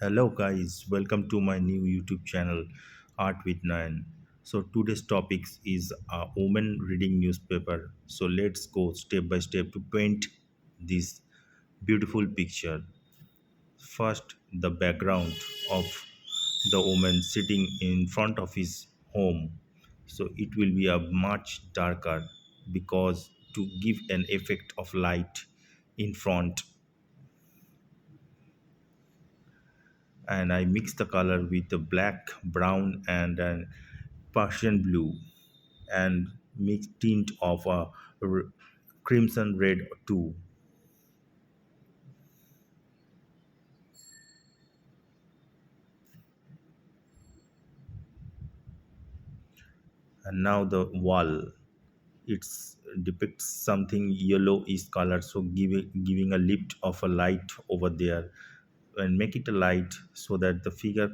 Hello guys, welcome to my new YouTube channel Art with Nayan. So today's topics is a woman reading newspaper. So let's go step by step to paint this beautiful picture. First, the background of the woman sitting in front of his home. So it will be a much darker because to give an effect of light in front, and I mix the color with the black, brown, and an Persian blue, and mix tint of a crimson red too. And now the wall, it's depicts something yellowish color, so giving a lift of a light over there, and make it a light so that the figure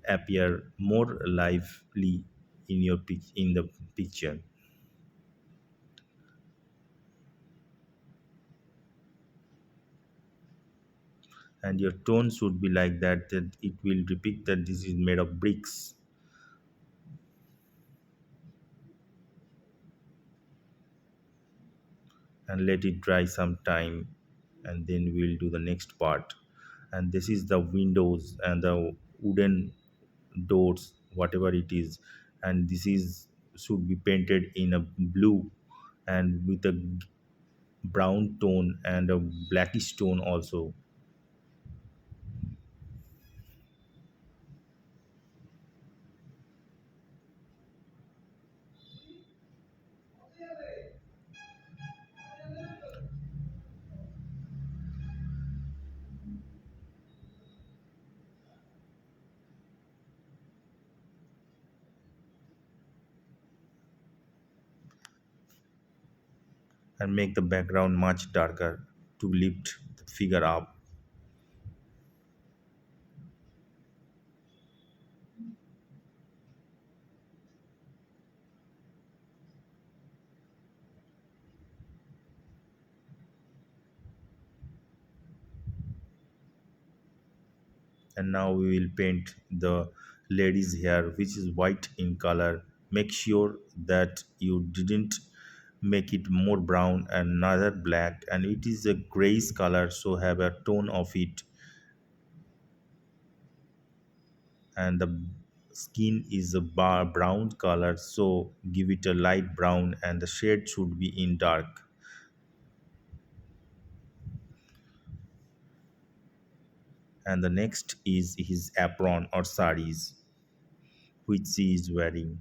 appear more lively in your in the picture. And your tone should be like that it will depict that this is made of bricks. And let it dry some time, and then we'll do the next part. And this is the windows and the wooden doors, whatever it is, and this is should be painted in a blue and with a brown tone and a blackish tone also. And make the background much darker to lift the figure up. And now we will paint the lady's hair, which is white in color. Make sure that you didn't make it more brown and neither black, and it is a grayish color, so have a tone of it. And the skin is a brown color, so give it a light brown, and the shade should be in dark. And the next is his apron or saris, which she is wearing.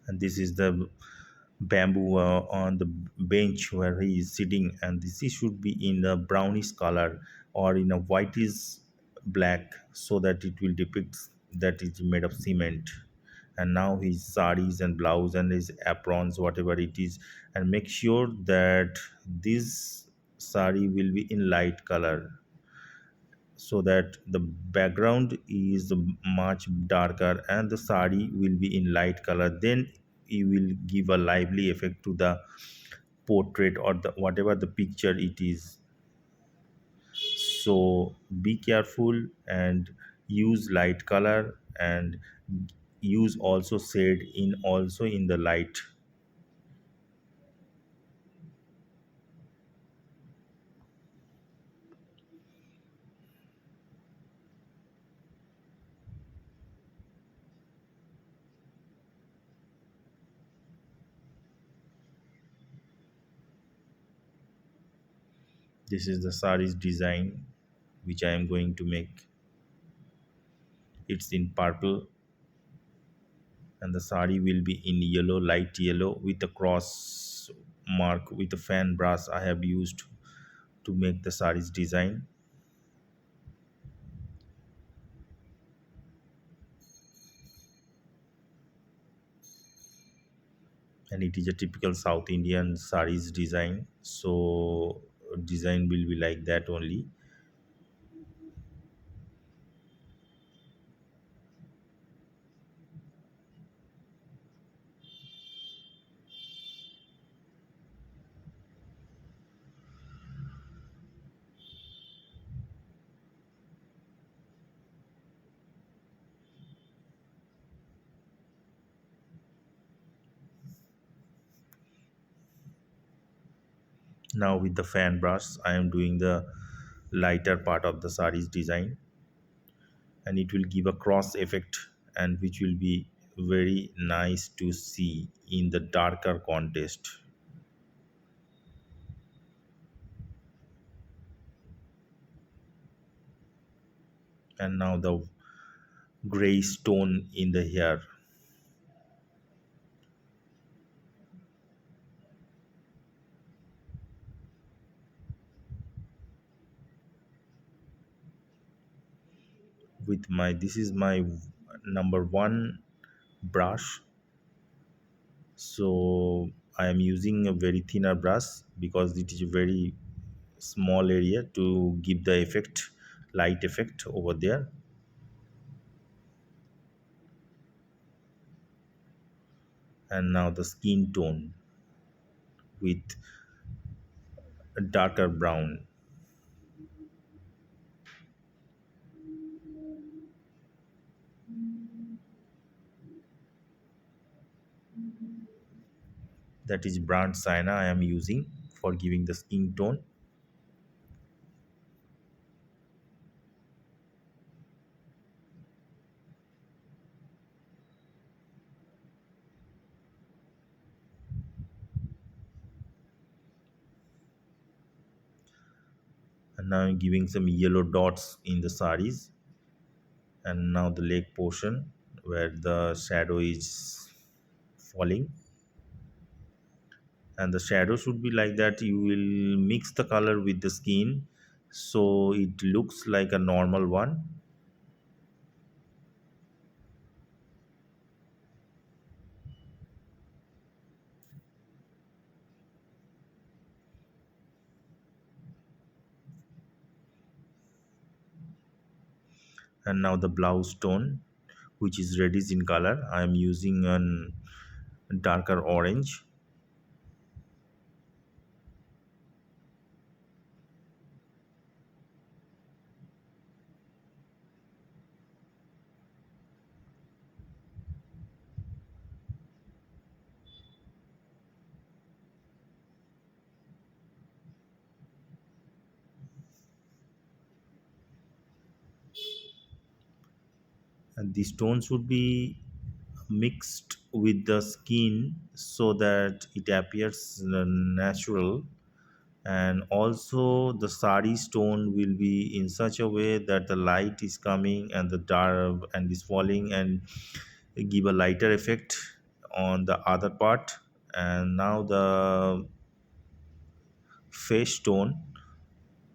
And this is the bamboo on the bench where he is sitting, and this is should be in a brownish color or in a whitish black, so that it will depict that it's made of cement. And now his saris and blouse and his aprons, whatever it is, and make sure that this sari will be in light color, so that the background is much darker and the sari will be in light color, then it will give a lively effect to the portrait or the whatever the picture it is. So be careful and use light color, and use also shade in also in the light. This is the saris design which I am going to make. It's in purple, and the sari will be in yellow, light yellow, with a cross mark with a fan brush I have used to make the saris design. And it is a typical South Indian saris design, so design will be like that only. Now with the fan brush I am doing the lighter part of the saris design, and it will give a cross effect, and which will be very nice to see in the darker contest. And now the gray stone in the hair. With my, this is my number one brush, so I am using a very thinner brush because it is a very small area to give the effect, light effect over there. And now the skin tone with a darker brown. That is brand sienna I am using for giving the skin tone. And now I'm giving some yellow dots in the saris. And now the leg portion where the shadow is falling, and the shadow should be like that. You will mix the color with the skin so it looks like a normal one. And now the blouse tone, which is reddish in color, I am using an darker orange. And these tones should be mixed with the skin so that it appears natural. And also the sari stone will be in such a way that the light is coming and the dark and is falling and give a lighter effect on the other part. And now the face tone,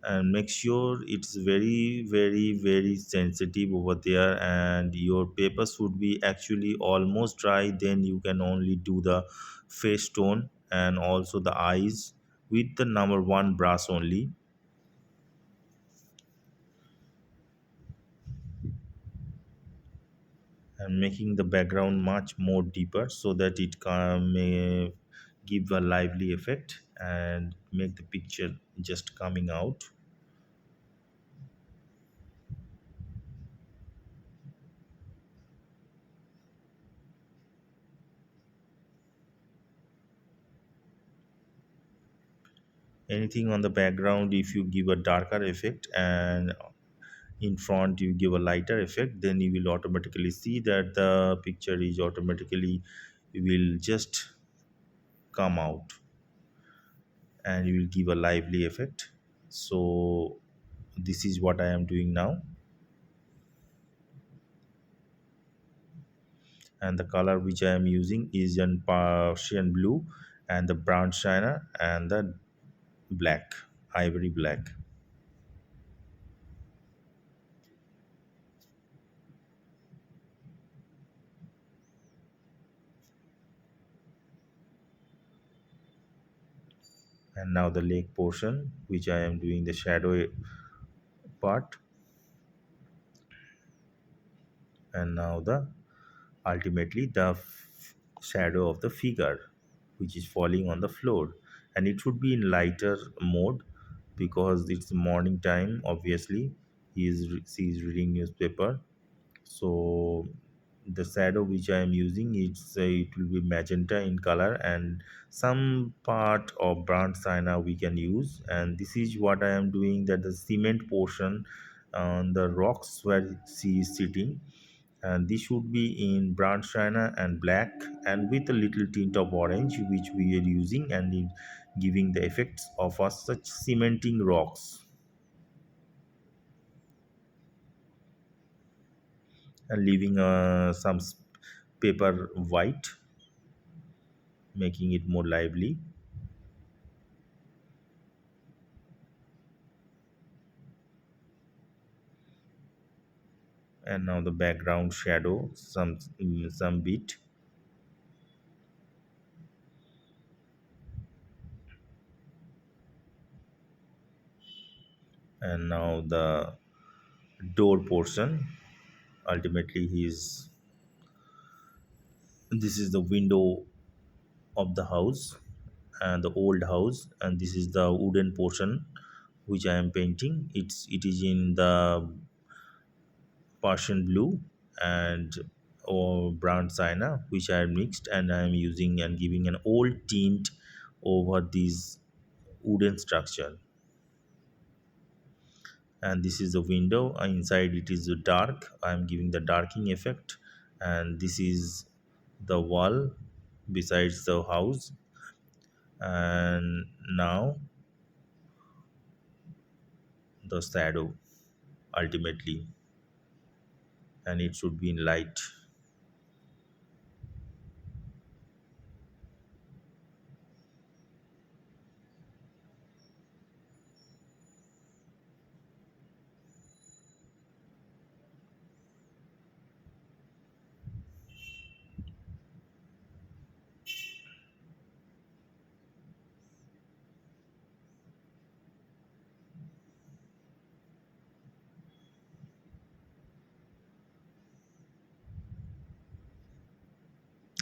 and make sure it's very very sensitive over there, and your paper should be actually almost dry, then you can only do the face tone and also the eyes with the number one brush only. And making the background much more deeper so that it can may give a lively effect and make the picture just coming out. Anything on the background, if you give a darker effect and in front you give a lighter effect, then you will automatically see that the picture is automatically will just come out and you will give a lively effect. So this is what I am doing now. And the color which I am using is an Persian blue and the brown china and the black. ivory black. And now the leg portion, which I am doing the shadow part. And now the ultimately the shadow of the figure which is falling on the floor, and it should be in lighter mode because it's morning time. Obviously she is reading newspaper, so the shadow which I am using, it will be magenta in color, and some part of burnt sienna we can use. And this is what I am doing, that the cement portion on the rocks where she is sitting, and this should be in brown china and black, and with a little tint of orange which we are using, and in giving the effects of a such cementing rocks, and leaving some paper white, making it more lively. And now the background shadow, some bit. And now the door portion, ultimately he's this is the window of the house, and the old house, and this is the wooden portion which I am painting. It is in the Persian blue and or brown sienna which I mixed, and I am using and giving an old tint over this wooden structure. And this is the window. Inside it is dark. I am giving the darking effect, and this is the wall besides the house. And now the shadow ultimately, and it should be in light.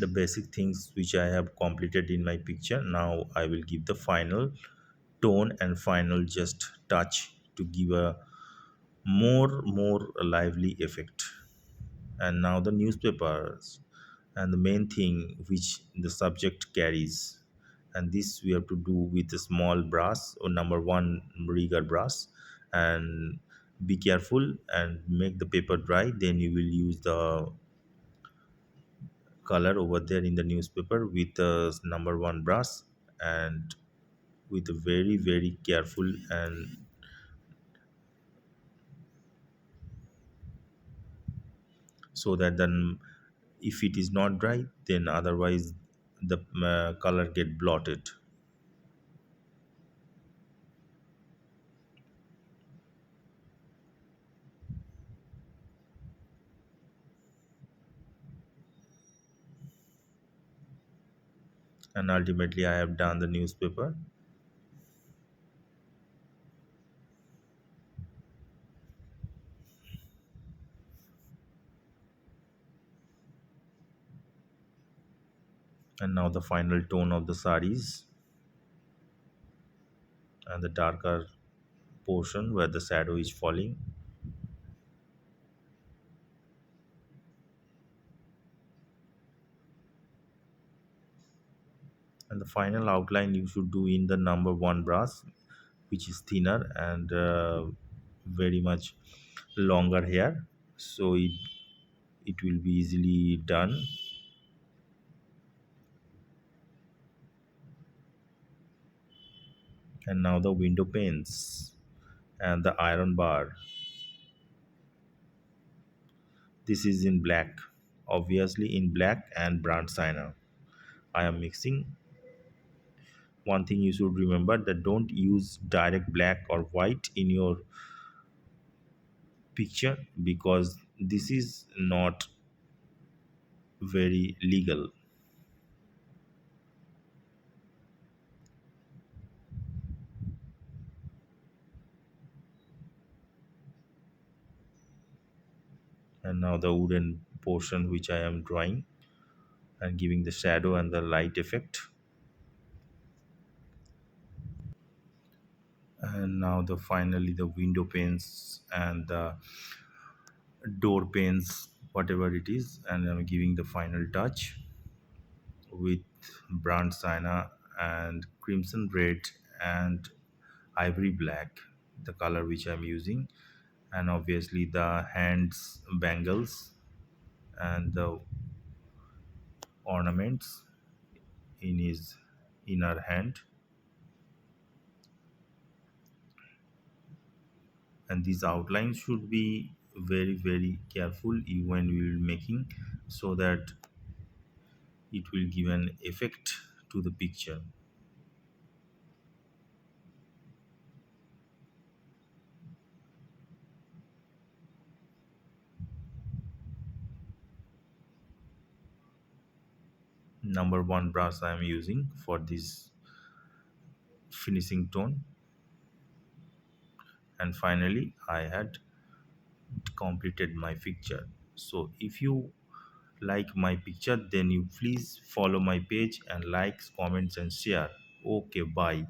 The basic things which I have completed in my picture. Now I will give the final tone and final just touch to give a more lively effect. And now the newspapers, and the main thing which the subject carries, and this we have to do with a small brush or number one rigger brush. And be careful and make the paper dry, then you will use the color over there in the newspaper with the number one brush, and with a very careful, and so that then if it is not dry, then otherwise the color get blotted. And ultimately I have done the newspaper. And now the final tone of the saris, and the darker portion where the shadow is falling. And the final outline you should do in the number one brush, which is thinner and very much longer hair, so it will be easily done. And now the window panes and the iron bar, this is in black, obviously in black and brown sienna. I am mixing One thing you should remember, that don't use direct black or white in your picture, because this is not very legal. And now the wooden portion which I am drawing and giving the shadow and the light effect. And now the finally the window panes and the door panes, whatever it is, and I'm giving the final touch with burnt sienna and crimson red and ivory black, the color which I'm using, and obviously the hands bangles and the ornaments in his inner hand. And these outlines should be very careful when we will making, so that it will give an effect to the picture. Number one brush I am using for this finishing tone. And finally I had completed my picture. So if you like my picture, then you please follow my page and likes, comments and share. Okay, bye.